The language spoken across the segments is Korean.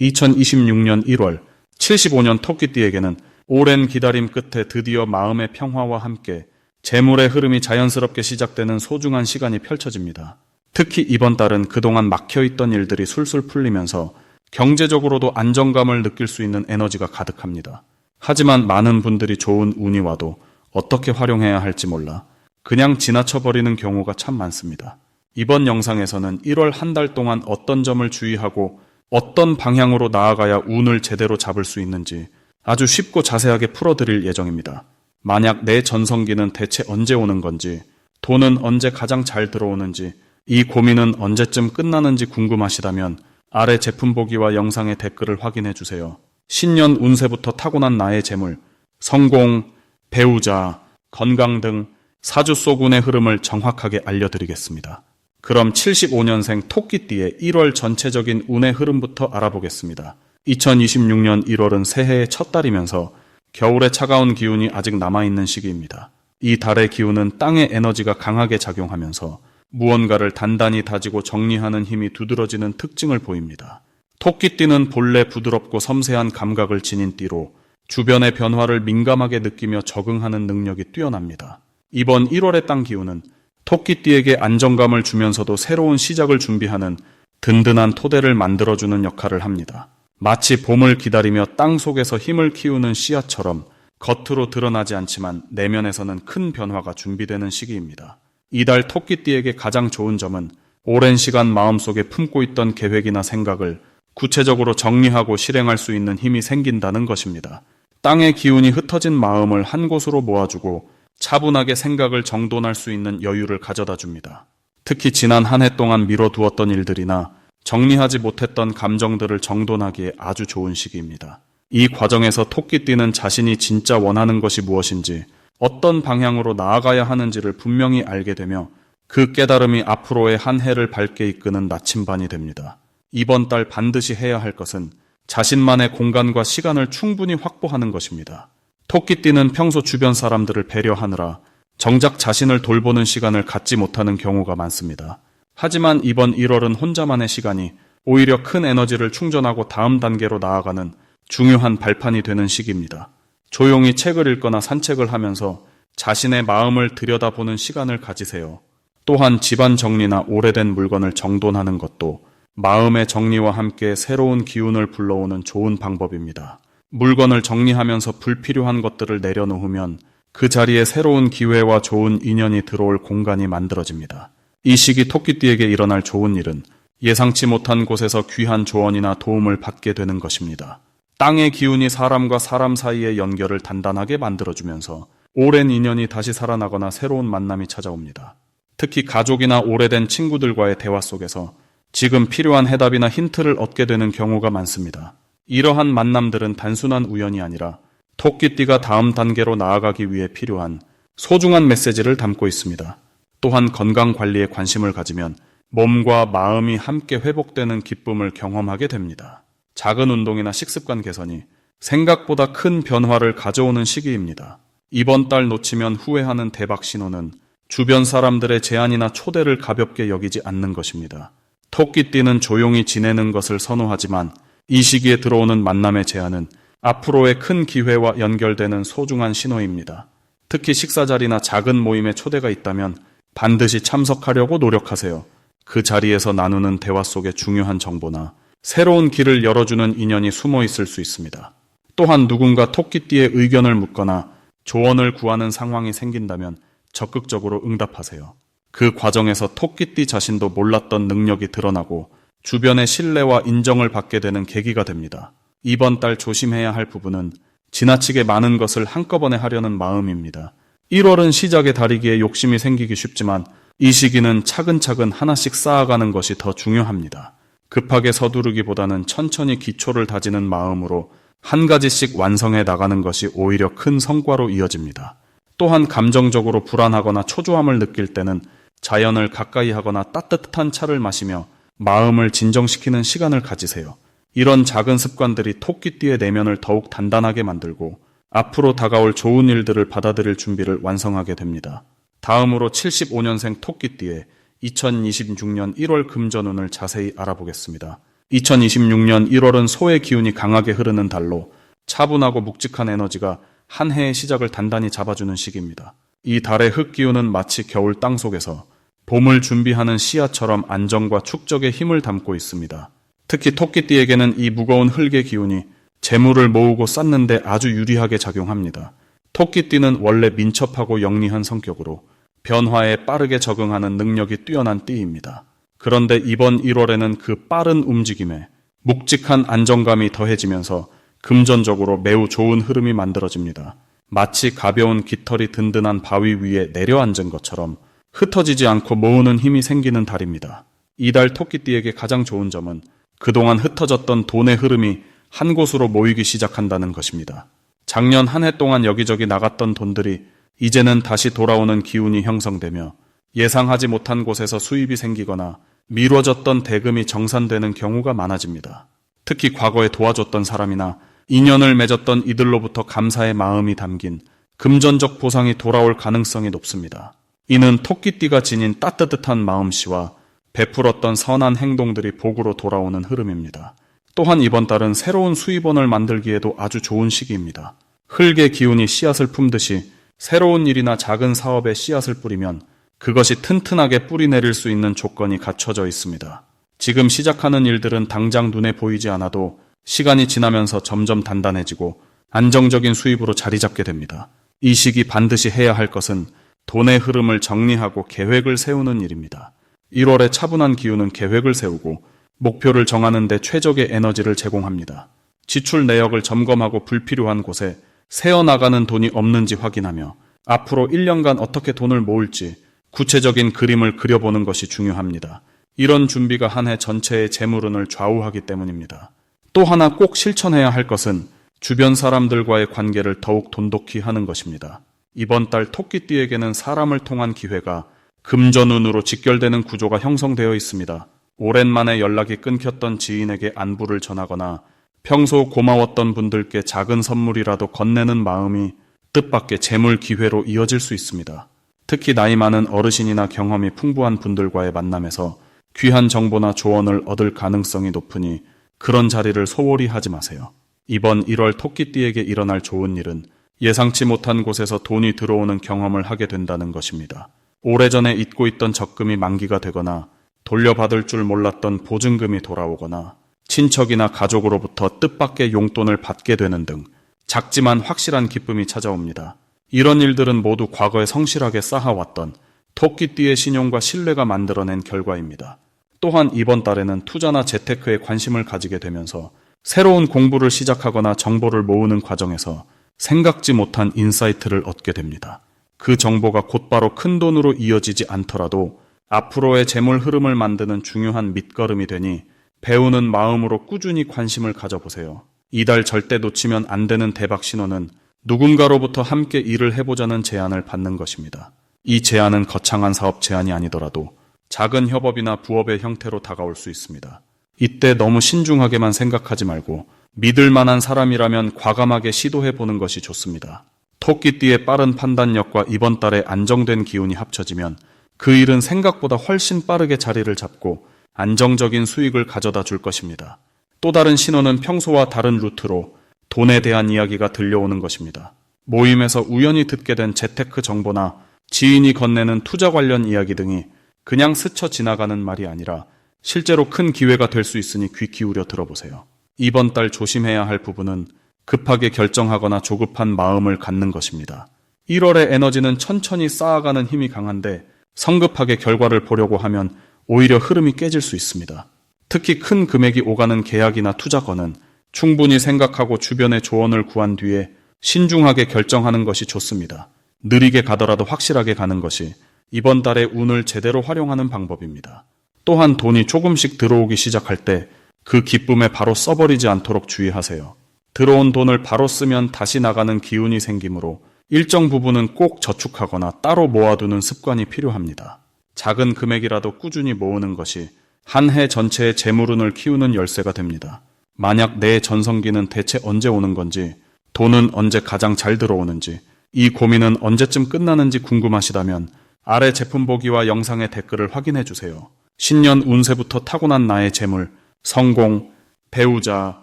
2026년 1월 75년 토끼띠에게는 오랜 기다림 끝에 드디어 마음의 평화와 함께 재물의 흐름이 자연스럽게 시작되는 소중한 시간이 펼쳐집니다. 특히 이번 달은 그동안 막혀있던 일들이 술술 풀리면서 경제적으로도 안정감을 느낄 수 있는 에너지가 가득합니다. 하지만 많은 분들이 좋은 운이 와도 어떻게 활용해야 할지 몰라 그냥 지나쳐버리는 경우가 참 많습니다. 이번 영상에서는 1월 한 달 동안 어떤 점을 주의하고 어떤 방향으로 나아가야 운을 제대로 잡을 수 있는지 아주 쉽고 자세하게 풀어드릴 예정입니다. 만약 내 전성기는 대체 언제 오는 건지, 돈은 언제 가장 잘 들어오는지, 이 고민은 언제쯤 끝나는지 궁금하시다면 아래 제품 보기와 영상의 댓글을 확인해 주세요. 신년 운세부터 타고난 나의 재물, 성공, 배우자, 건강 등 사주속운의 흐름을 정확하게 알려드리겠습니다. 그럼 75년생 토끼띠의 1월 전체적인 운의 흐름부터 알아보겠습니다. 2026년 1월은 새해의 첫 달이면서 겨울의 차가운 기운이 아직 남아있는 시기입니다. 이 달의 기운은 땅의 에너지가 강하게 작용하면서 무언가를 단단히 다지고 정리하는 힘이 두드러지는 특징을 보입니다. 토끼띠는 본래 부드럽고 섬세한 감각을 지닌 띠로 주변의 변화를 민감하게 느끼며 적응하는 능력이 뛰어납니다. 이번 1월의 땅 기운은 토끼띠에게 안정감을 주면서도 새로운 시작을 준비하는 든든한 토대를 만들어주는 역할을 합니다. 마치 봄을 기다리며 땅 속에서 힘을 키우는 씨앗처럼 겉으로 드러나지 않지만 내면에서는 큰 변화가 준비되는 시기입니다. 이달 토끼띠에게 가장 좋은 점은 오랜 시간 마음속에 품고 있던 계획이나 생각을 구체적으로 정리하고 실행할 수 있는 힘이 생긴다는 것입니다. 땅의 기운이 흩어진 마음을 한 곳으로 모아주고 차분하게 생각을 정돈할 수 있는 여유를 가져다 줍니다. 특히 지난 한 해 동안 미뤄두었던 일들이나 정리하지 못했던 감정들을 정돈하기에 아주 좋은 시기입니다. 이 과정에서 토끼띠는 자신이 진짜 원하는 것이 무엇인지, 어떤 방향으로 나아가야 하는지를 분명히 알게 되며 그 깨달음이 앞으로의 한 해를 밝게 이끄는 나침반이 됩니다. 이번 달 반드시 해야 할 것은 자신만의 공간과 시간을 충분히 확보하는 것입니다. 토끼띠는 평소 주변 사람들을 배려하느라 정작 자신을 돌보는 시간을 갖지 못하는 경우가 많습니다. 하지만 이번 1월은 혼자만의 시간이 오히려 큰 에너지를 충전하고 다음 단계로 나아가는 중요한 발판이 되는 시기입니다. 조용히 책을 읽거나 산책을 하면서 자신의 마음을 들여다보는 시간을 가지세요. 또한 집안 정리나 오래된 물건을 정돈하는 것도 마음의 정리와 함께 새로운 기운을 불러오는 좋은 방법입니다. 물건을 정리하면서 불필요한 것들을 내려놓으면 그 자리에 새로운 기회와 좋은 인연이 들어올 공간이 만들어집니다. 이 시기 토끼띠에게 일어날 좋은 일은 예상치 못한 곳에서 귀한 조언이나 도움을 받게 되는 것입니다. 땅의 기운이 사람과 사람 사이의 연결을 단단하게 만들어주면서 오랜 인연이 다시 살아나거나 새로운 만남이 찾아옵니다. 특히 가족이나 오래된 친구들과의 대화 속에서 지금 필요한 해답이나 힌트를 얻게 되는 경우가 많습니다. 이러한 만남들은 단순한 우연이 아니라 토끼띠가 다음 단계로 나아가기 위해 필요한 소중한 메시지를 담고 있습니다. 또한 건강 관리에 관심을 가지면 몸과 마음이 함께 회복되는 기쁨을 경험하게 됩니다. 작은 운동이나 식습관 개선이 생각보다 큰 변화를 가져오는 시기입니다. 이번 달 놓치면 후회하는 대박 신호는 주변 사람들의 제안이나 초대를 가볍게 여기지 않는 것입니다. 토끼띠는 조용히 지내는 것을 선호하지만 이 시기에 들어오는 만남의 제안은 앞으로의 큰 기회와 연결되는 소중한 신호입니다. 특히 식사 자리나 작은 모임에 초대가 있다면 반드시 참석하려고 노력하세요. 그 자리에서 나누는 대화 속에 중요한 정보나 새로운 길을 열어주는 인연이 숨어 있을 수 있습니다. 또한 누군가 토끼띠의 의견을 묻거나 조언을 구하는 상황이 생긴다면 적극적으로 응답하세요. 그 과정에서 토끼띠 자신도 몰랐던 능력이 드러나고 주변의 신뢰와 인정을 받게 되는 계기가 됩니다. 이번 달 조심해야 할 부분은 지나치게 많은 것을 한꺼번에 하려는 마음입니다. 1월은 시작의 달이기에 욕심이 생기기 쉽지만 이 시기는 차근차근 하나씩 쌓아가는 것이 더 중요합니다. 급하게 서두르기보다는 천천히 기초를 다지는 마음으로 한 가지씩 완성해 나가는 것이 오히려 큰 성과로 이어집니다. 또한 감정적으로 불안하거나 초조함을 느낄 때는 자연을 가까이 하거나 따뜻한 차를 마시며 마음을 진정시키는 시간을 가지세요. 이런 작은 습관들이 토끼띠의 내면을 더욱 단단하게 만들고 앞으로 다가올 좋은 일들을 받아들일 준비를 완성하게 됩니다. 다음으로 75년생 토끼띠의 2026년 1월 금전운을 자세히 알아보겠습니다. 2026년 1월은 소의 기운이 강하게 흐르는 달로 차분하고 묵직한 에너지가 한 해의 시작을 단단히 잡아주는 시기입니다. 이 달의 흙기운은 마치 겨울 땅속에서 봄을 준비하는 씨앗처럼 안정과 축적의 힘을 담고 있습니다. 특히 토끼띠에게는 이 무거운 흙의 기운이 재물을 모으고 쌓는데 아주 유리하게 작용합니다. 토끼띠는 원래 민첩하고 영리한 성격으로 변화에 빠르게 적응하는 능력이 뛰어난 띠입니다. 그런데 이번 1월에는 그 빠른 움직임에 묵직한 안정감이 더해지면서 금전적으로 매우 좋은 흐름이 만들어집니다. 마치 가벼운 깃털이 든든한 바위 위에 내려앉은 것처럼 흩어지지 않고 모으는 힘이 생기는 달입니다. 이달 토끼띠에게 가장 좋은 점은 그동안 흩어졌던 돈의 흐름이 한 곳으로 모이기 시작한다는 것입니다. 작년 한 해 동안 여기저기 나갔던 돈들이 이제는 다시 돌아오는 기운이 형성되며 예상하지 못한 곳에서 수입이 생기거나 미뤄졌던 대금이 정산되는 경우가 많아집니다. 특히 과거에 도와줬던 사람이나 인연을 맺었던 이들로부터 감사의 마음이 담긴 금전적 보상이 돌아올 가능성이 높습니다. 이는 토끼띠가 지닌 따뜻한 마음씨와 베풀었던 선한 행동들이 복으로 돌아오는 흐름입니다. 또한 이번 달은 새로운 수입원을 만들기에도 아주 좋은 시기입니다. 흙의 기운이 씨앗을 품듯이 새로운 일이나 작은 사업에 씨앗을 뿌리면 그것이 튼튼하게 뿌리 내릴 수 있는 조건이 갖춰져 있습니다. 지금 시작하는 일들은 당장 눈에 보이지 않아도 시간이 지나면서 점점 단단해지고 안정적인 수입으로 자리 잡게 됩니다. 이 시기 반드시 해야 할 것은 돈의 흐름을 정리하고 계획을 세우는 일입니다. 1월의 차분한 기운은 계획을 세우고 목표를 정하는 데 최적의 에너지를 제공합니다. 지출 내역을 점검하고 불필요한 곳에 새어나가는 돈이 없는지 확인하며 앞으로 1년간 어떻게 돈을 모을지 구체적인 그림을 그려보는 것이 중요합니다. 이런 준비가 한 해 전체의 재물운을 좌우하기 때문입니다. 또 하나 꼭 실천해야 할 것은 주변 사람들과의 관계를 더욱 돈독히 하는 것입니다. 이번 달 토끼띠에게는 사람을 통한 기회가 금전운으로 직결되는 구조가 형성되어 있습니다. 오랜만에 연락이 끊겼던 지인에게 안부를 전하거나 평소 고마웠던 분들께 작은 선물이라도 건네는 마음이 뜻밖의 재물 기회로 이어질 수 있습니다. 특히 나이 많은 어르신이나 경험이 풍부한 분들과의 만남에서 귀한 정보나 조언을 얻을 가능성이 높으니 그런 자리를 소홀히 하지 마세요. 이번 1월 토끼띠에게 일어날 좋은 일은 예상치 못한 곳에서 돈이 들어오는 경험을 하게 된다는 것입니다. 오래전에 잊고 있던 적금이 만기가 되거나 돌려받을 줄 몰랐던 보증금이 돌아오거나 친척이나 가족으로부터 뜻밖의 용돈을 받게 되는 등 작지만 확실한 기쁨이 찾아옵니다. 이런 일들은 모두 과거에 성실하게 쌓아왔던 토끼띠의 신용과 신뢰가 만들어낸 결과입니다. 또한 이번 달에는 투자나 재테크에 관심을 가지게 되면서 새로운 공부를 시작하거나 정보를 모으는 과정에서 생각지 못한 인사이트를 얻게 됩니다. 그 정보가 곧바로 큰 돈으로 이어지지 않더라도 앞으로의 재물 흐름을 만드는 중요한 밑거름이 되니 배우는 마음으로 꾸준히 관심을 가져보세요. 이달 절대 놓치면 안 되는 대박 신호는 누군가로부터 함께 일을 해보자는 제안을 받는 것입니다. 이 제안은 거창한 사업 제안이 아니더라도 작은 협업이나 부업의 형태로 다가올 수 있습니다. 이때 너무 신중하게만 생각하지 말고 믿을 만한 사람이라면 과감하게 시도해보는 것이 좋습니다. 토끼띠의 빠른 판단력과 이번 달의 안정된 기운이 합쳐지면 그 일은 생각보다 훨씬 빠르게 자리를 잡고 안정적인 수익을 가져다 줄 것입니다. 또 다른 신호는 평소와 다른 루트로 돈에 대한 이야기가 들려오는 것입니다. 모임에서 우연히 듣게 된 재테크 정보나 지인이 건네는 투자 관련 이야기 등이 그냥 스쳐 지나가는 말이 아니라 실제로 큰 기회가 될 수 있으니 귀 기울여 들어보세요. 이번 달 조심해야 할 부분은 급하게 결정하거나 조급한 마음을 갖는 것입니다. 1월의 에너지는 천천히 쌓아가는 힘이 강한데 성급하게 결과를 보려고 하면 오히려 흐름이 깨질 수 있습니다. 특히 큰 금액이 오가는 계약이나 투자건은 충분히 생각하고 주변의 조언을 구한 뒤에 신중하게 결정하는 것이 좋습니다. 느리게 가더라도 확실하게 가는 것이 이번 달의 운을 제대로 활용하는 방법입니다. 또한 돈이 조금씩 들어오기 시작할 때 그 기쁨에 바로 써버리지 않도록 주의하세요. 들어온 돈을 바로 쓰면 다시 나가는 기운이 생기므로 일정 부분은 꼭 저축하거나 따로 모아두는 습관이 필요합니다. 작은 금액이라도 꾸준히 모으는 것이 한 해 전체의 재물운을 키우는 열쇠가 됩니다. 만약 내 전성기는 대체 언제 오는 건지, 돈은 언제 가장 잘 들어오는지, 이 고민은 언제쯤 끝나는지 궁금하시다면 아래 제품 보기와 영상의 댓글을 확인해 주세요. 신년 운세부터 타고난 나의 재물, 성공, 배우자,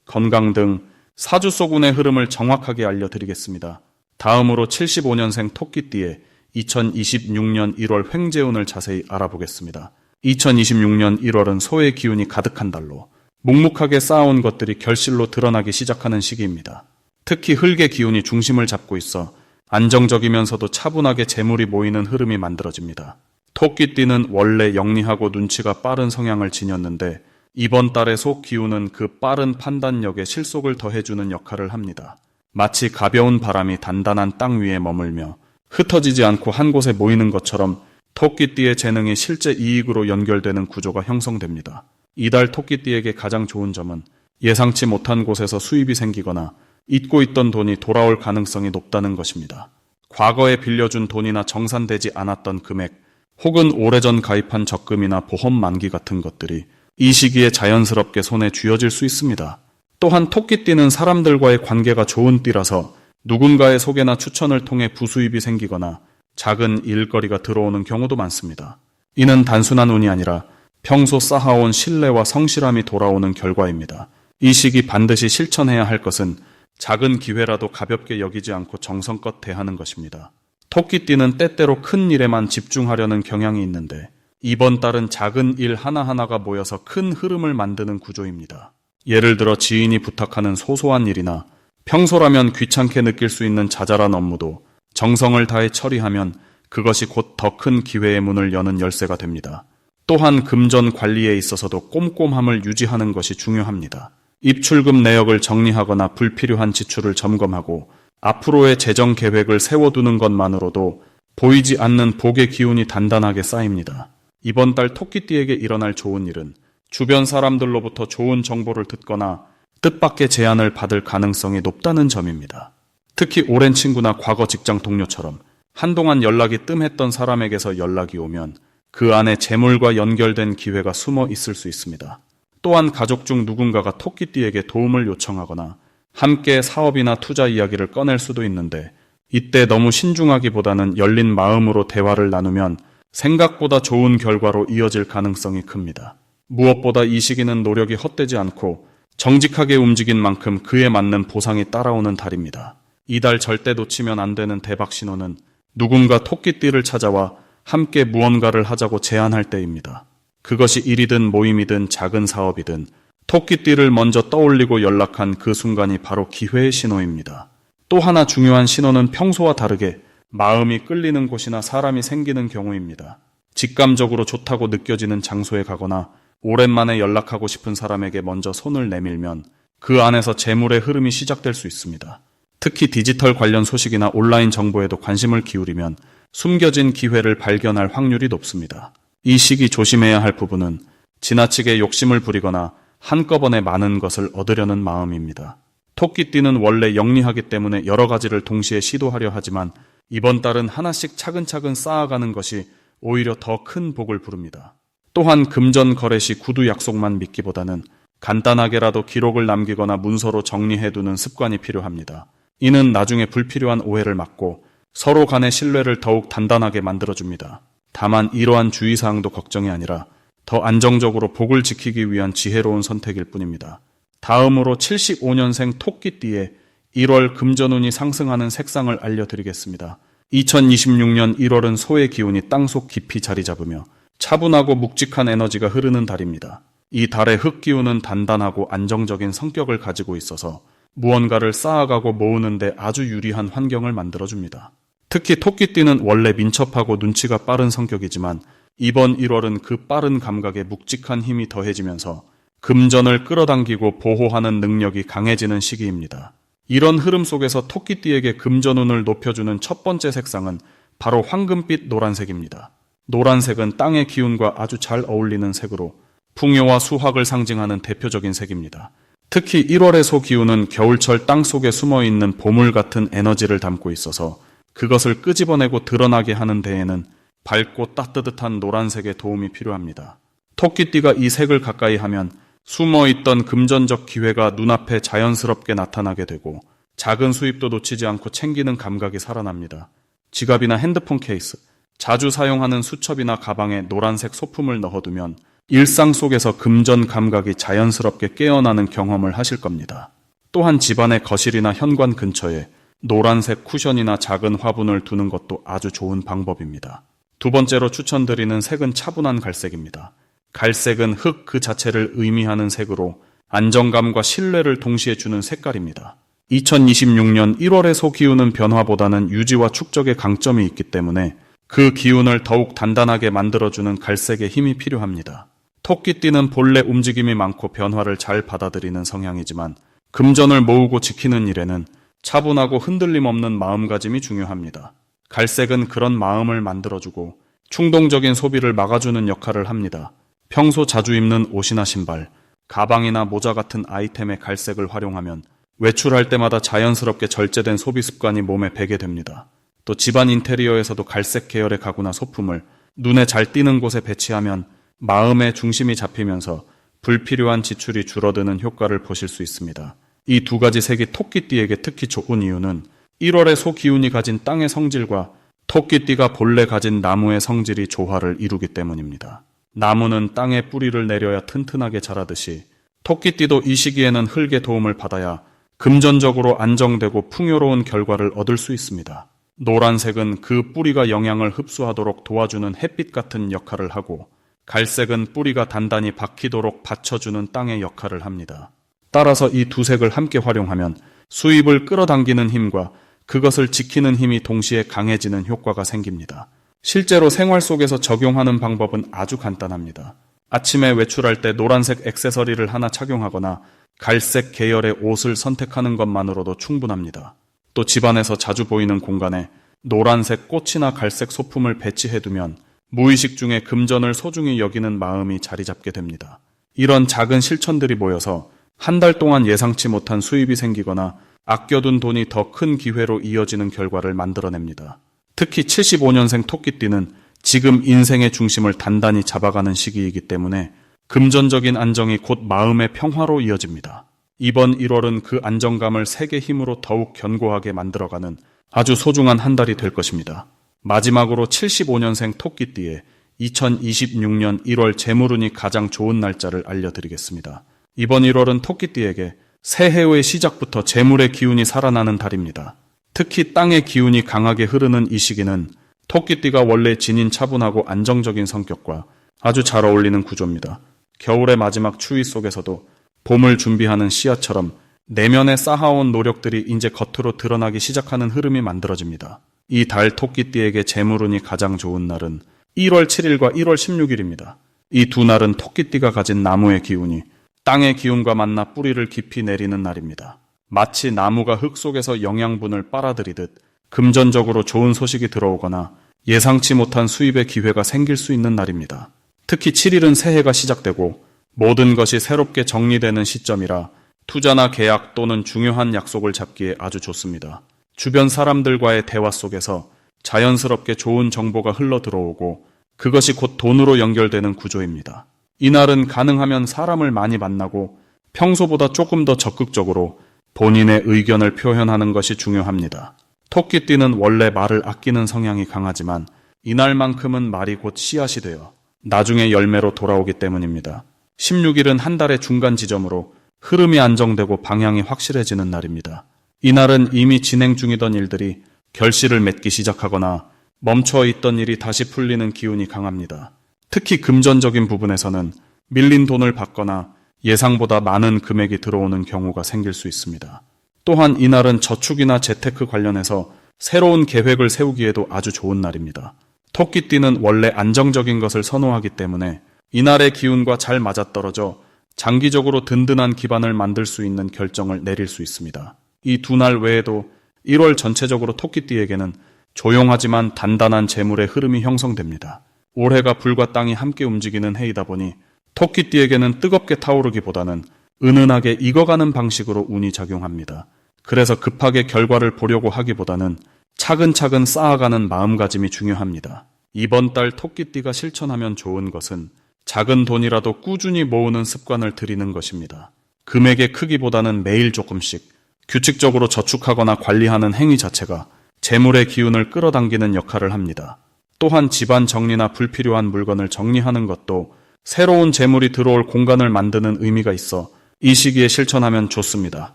건강 등 사주소군의 흐름을 정확하게 알려드리겠습니다. 다음으로 75년생 토끼띠의 2026년 1월 횡재운을 자세히 알아보겠습니다. 2026년 1월은 소의 기운이 가득한 달로 묵묵하게 쌓아온 것들이 결실로 드러나기 시작하는 시기입니다. 특히 흙의 기운이 중심을 잡고 있어 안정적이면서도 차분하게 재물이 모이는 흐름이 만들어집니다. 토끼띠는 원래 영리하고 눈치가 빠른 성향을 지녔는데 이번 달의 속 기운은 그 빠른 판단력에 실속을 더해주는 역할을 합니다. 마치 가벼운 바람이 단단한 땅 위에 머물며 흩어지지 않고 한 곳에 모이는 것처럼 토끼띠의 재능이 실제 이익으로 연결되는 구조가 형성됩니다. 이달 토끼띠에게 가장 좋은 점은 예상치 못한 곳에서 수입이 생기거나 잊고 있던 돈이 돌아올 가능성이 높다는 것입니다. 과거에 빌려준 돈이나 정산되지 않았던 금액, 혹은 오래전 가입한 적금이나 보험 만기 같은 것들이 이 시기에 자연스럽게 손에 쥐어질 수 있습니다. 또한 토끼띠는 사람들과의 관계가 좋은 띠라서 누군가의 소개나 추천을 통해 부수입이 생기거나 작은 일거리가 들어오는 경우도 많습니다. 이는 단순한 운이 아니라 평소 쌓아온 신뢰와 성실함이 돌아오는 결과입니다. 이 시기 반드시 실천해야 할 것은 작은 기회라도 가볍게 여기지 않고 정성껏 대하는 것입니다. 토끼띠는 때때로 큰 일에만 집중하려는 경향이 있는데 이번 달은 작은 일 하나하나가 모여서 큰 흐름을 만드는 구조입니다. 예를 들어 지인이 부탁하는 소소한 일이나 평소라면 귀찮게 느낄 수 있는 자잘한 업무도 정성을 다해 처리하면 그것이 곧 더 큰 기회의 문을 여는 열쇠가 됩니다. 또한 금전 관리에 있어서도 꼼꼼함을 유지하는 것이 중요합니다. 입출금 내역을 정리하거나 불필요한 지출을 점검하고 앞으로의 재정 계획을 세워두는 것만으로도 보이지 않는 복의 기운이 단단하게 쌓입니다. 이번 달 토끼띠에게 일어날 좋은 일은 주변 사람들로부터 좋은 정보를 듣거나 뜻밖의 제안을 받을 가능성이 높다는 점입니다. 특히 오랜 친구나 과거 직장 동료처럼 한동안 연락이 뜸했던 사람에게서 연락이 오면 그 안에 재물과 연결된 기회가 숨어 있을 수 있습니다. 또한 가족 중 누군가가 토끼띠에게 도움을 요청하거나 함께 사업이나 투자 이야기를 꺼낼 수도 있는데 이때 너무 신중하기보다는 열린 마음으로 대화를 나누면 생각보다 좋은 결과로 이어질 가능성이 큽니다. 무엇보다 이 시기는 노력이 헛되지 않고 정직하게 움직인 만큼 그에 맞는 보상이 따라오는 달입니다. 이달 절대 놓치면 안 되는 대박 신호는 누군가 토끼띠를 찾아와 함께 무언가를 하자고 제안할 때입니다. 그것이 일이든 모임이든 작은 사업이든 토끼띠를 먼저 떠올리고 연락한 그 순간이 바로 기회의 신호입니다. 또 하나 중요한 신호는 평소와 다르게 마음이 끌리는 곳이나 사람이 생기는 경우입니다. 직감적으로 좋다고 느껴지는 장소에 가거나 오랜만에 연락하고 싶은 사람에게 먼저 손을 내밀면 그 안에서 재물의 흐름이 시작될 수 있습니다. 특히 디지털 관련 소식이나 온라인 정보에도 관심을 기울이면 숨겨진 기회를 발견할 확률이 높습니다. 이 시기 조심해야 할 부분은 지나치게 욕심을 부리거나 한꺼번에 많은 것을 얻으려는 마음입니다. 토끼띠는 원래 영리하기 때문에 여러 가지를 동시에 시도하려 하지만 이번 달은 하나씩 차근차근 쌓아가는 것이 오히려 더 큰 복을 부릅니다. 또한 금전 거래 시 구두 약속만 믿기보다는 간단하게라도 기록을 남기거나 문서로 정리해두는 습관이 필요합니다. 이는 나중에 불필요한 오해를 막고 서로 간의 신뢰를 더욱 단단하게 만들어줍니다. 다만 이러한 주의사항도 걱정이 아니라 더 안정적으로 복을 지키기 위한 지혜로운 선택일 뿐입니다. 다음으로 75년생 토끼띠의 1월 금전운이 상승하는 색상을 알려드리겠습니다. 2026년 1월은 소의 기운이 땅속 깊이 자리 잡으며 차분하고 묵직한 에너지가 흐르는 달입니다. 이 달의 흙 기운은 단단하고 안정적인 성격을 가지고 있어서 무언가를 쌓아가고 모으는데 아주 유리한 환경을 만들어줍니다. 특히 토끼띠는 원래 민첩하고 눈치가 빠른 성격이지만 이번 1월은 그 빠른 감각에 묵직한 힘이 더해지면서 금전을 끌어당기고 보호하는 능력이 강해지는 시기입니다. 이런 흐름 속에서 토끼띠에게 금전운을 높여주는 첫 번째 색상은 바로 황금빛 노란색입니다. 노란색은 땅의 기운과 아주 잘 어울리는 색으로 풍요와 수확을 상징하는 대표적인 색입니다. 특히 1월의 소 기운은 겨울철 땅 속에 숨어있는 보물 같은 에너지를 담고 있어서 그것을 끄집어내고 드러나게 하는 데에는 밝고 따뜻한 노란색의 도움이 필요합니다. 토끼띠가 이 색을 가까이 하면 숨어있던 금전적 기회가 눈앞에 자연스럽게 나타나게 되고 작은 수입도 놓치지 않고 챙기는 감각이 살아납니다. 지갑이나 핸드폰 케이스, 자주 사용하는 수첩이나 가방에 노란색 소품을 넣어두면 일상 속에서 금전 감각이 자연스럽게 깨어나는 경험을 하실 겁니다. 또한 집안의 거실이나 현관 근처에 노란색 쿠션이나 작은 화분을 두는 것도 아주 좋은 방법입니다. 두 번째로 추천드리는 색은 차분한 갈색입니다. 갈색은 흙 그 자체를 의미하는 색으로 안정감과 신뢰를 동시에 주는 색깔입니다. 2026년 1월의 소기운은 변화보다는 유지와 축적의 강점이 있기 때문에 그 기운을 더욱 단단하게 만들어주는 갈색의 힘이 필요합니다. 토끼띠는 본래 움직임이 많고 변화를 잘 받아들이는 성향이지만 금전을 모으고 지키는 일에는 차분하고 흔들림 없는 마음가짐이 중요합니다. 갈색은 그런 마음을 만들어주고 충동적인 소비를 막아주는 역할을 합니다. 평소 자주 입는 옷이나 신발, 가방이나 모자 같은 아이템의 갈색을 활용하면 외출할 때마다 자연스럽게 절제된 소비 습관이 몸에 배게 됩니다. 또 집안 인테리어에서도 갈색 계열의 가구나 소품을 눈에 잘 띄는 곳에 배치하면 마음의 중심이 잡히면서 불필요한 지출이 줄어드는 효과를 보실 수 있습니다. 이 두 가지 색이 토끼띠에게 특히 좋은 이유는 1월의 소기운이 가진 땅의 성질과 토끼띠가 본래 가진 나무의 성질이 조화를 이루기 때문입니다. 나무는 땅에 뿌리를 내려야 튼튼하게 자라듯이 토끼띠도 이 시기에는 흙의 도움을 받아야 금전적으로 안정되고 풍요로운 결과를 얻을 수 있습니다. 노란색은 그 뿌리가 영양을 흡수하도록 도와주는 햇빛 같은 역할을 하고 갈색은 뿌리가 단단히 박히도록 받쳐주는 땅의 역할을 합니다. 따라서 이 두 색을 함께 활용하면 수입을 끌어당기는 힘과 그것을 지키는 힘이 동시에 강해지는 효과가 생깁니다. 실제로 생활 속에서 적용하는 방법은 아주 간단합니다. 아침에 외출할 때 노란색 액세서리를 하나 착용하거나 갈색 계열의 옷을 선택하는 것만으로도 충분합니다. 또 집안에서 자주 보이는 공간에 노란색 꽃이나 갈색 소품을 배치해두면 무의식 중에 금전을 소중히 여기는 마음이 자리 잡게 됩니다. 이런 작은 실천들이 모여서 한 달 동안 예상치 못한 수입이 생기거나 아껴둔 돈이 더 큰 기회로 이어지는 결과를 만들어냅니다. 특히 75년생 토끼띠는 지금 인생의 중심을 단단히 잡아가는 시기이기 때문에 금전적인 안정이 곧 마음의 평화로 이어집니다. 이번 1월은 그 안정감을 색의 힘으로 더욱 견고하게 만들어가는 아주 소중한 한 달이 될 것입니다. 마지막으로 75년생 토끼띠의 2026년 1월 재물운이 가장 좋은 날짜를 알려드리겠습니다. 이번 1월은 토끼띠에게 새해의 시작부터 재물의 기운이 살아나는 달입니다. 특히 땅의 기운이 강하게 흐르는 이 시기는 토끼띠가 원래 지닌 차분하고 안정적인 성격과 아주 잘 어울리는 구조입니다. 겨울의 마지막 추위 속에서도 봄을 준비하는 씨앗처럼 내면에 쌓아온 노력들이 이제 겉으로 드러나기 시작하는 흐름이 만들어집니다. 이 달 토끼띠에게 재물운이 가장 좋은 날은 1월 7일과 1월 16일입니다. 이 두 날은 토끼띠가 가진 나무의 기운이 땅의 기운과 만나 뿌리를 깊이 내리는 날입니다. 마치 나무가 흙 속에서 영양분을 빨아들이듯 금전적으로 좋은 소식이 들어오거나 예상치 못한 수입의 기회가 생길 수 있는 날입니다. 특히 7일은 새해가 시작되고 모든 것이 새롭게 정리되는 시점이라 투자나 계약 또는 중요한 약속을 잡기에 아주 좋습니다. 주변 사람들과의 대화 속에서 자연스럽게 좋은 정보가 흘러 들어오고 그것이 곧 돈으로 연결되는 구조입니다. 이날은 가능하면 사람을 많이 만나고 평소보다 조금 더 적극적으로 본인의 의견을 표현하는 것이 중요합니다. 토끼띠는 원래 말을 아끼는 성향이 강하지만 이날만큼은 말이 곧 씨앗이 되어 나중에 열매로 돌아오기 때문입니다. 16일은 한 달의 중간 지점으로 흐름이 안정되고 방향이 확실해지는 날입니다. 이날은 이미 진행 중이던 일들이 결실을 맺기 시작하거나 멈춰있던 일이 다시 풀리는 기운이 강합니다. 특히 금전적인 부분에서는 밀린 돈을 받거나 예상보다 많은 금액이 들어오는 경우가 생길 수 있습니다. 또한 이날은 저축이나 재테크 관련해서 새로운 계획을 세우기에도 아주 좋은 날입니다. 토끼띠는 원래 안정적인 것을 선호하기 때문에 이날의 기운과 잘 맞아떨어져 장기적으로 든든한 기반을 만들 수 있는 결정을 내릴 수 있습니다. 이 두 날 외에도 1월 전체적으로 토끼띠에게는 조용하지만 단단한 재물의 흐름이 형성됩니다. 올해가 불과 땅이 함께 움직이는 해이다 보니 토끼띠에게는 뜨겁게 타오르기보다는 은은하게 익어가는 방식으로 운이 작용합니다. 그래서 급하게 결과를 보려고 하기보다는 차근차근 쌓아가는 마음가짐이 중요합니다. 이번 달 토끼띠가 실천하면 좋은 것은 작은 돈이라도 꾸준히 모으는 습관을 들이는 것입니다. 금액의 크기보다는 매일 조금씩 규칙적으로 저축하거나 관리하는 행위 자체가 재물의 기운을 끌어당기는 역할을 합니다. 또한 집안 정리나 불필요한 물건을 정리하는 것도 새로운 재물이 들어올 공간을 만드는 의미가 있어 이 시기에 실천하면 좋습니다.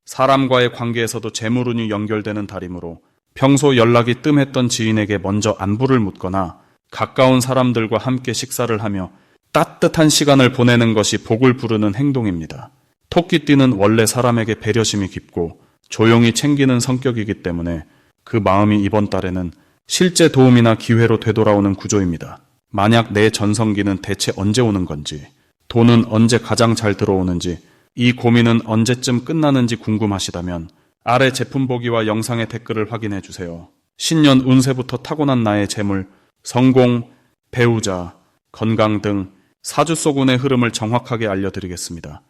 사람과의 관계에서도 재물운이 연결되는 달이므로 평소 연락이 뜸했던 지인에게 먼저 안부를 묻거나 가까운 사람들과 함께 식사를 하며 따뜻한 시간을 보내는 것이 복을 부르는 행동입니다. 토끼띠는 원래 사람에게 배려심이 깊고 조용히 챙기는 성격이기 때문에 그 마음이 이번 달에는 실제 도움이나 기회로 되돌아오는 구조입니다. 만약 내 전성기는 대체 언제 오는 건지, 돈은 언제 가장 잘 들어오는지, 이 고민은 언제쯤 끝나는지 궁금하시다면 아래 제품 보기와 영상의 댓글을 확인해 주세요. 신년 운세부터 타고난 나의 재물, 성공, 배우자, 건강 등 사주 속 운의 흐름을 정확하게 알려드리겠습니다.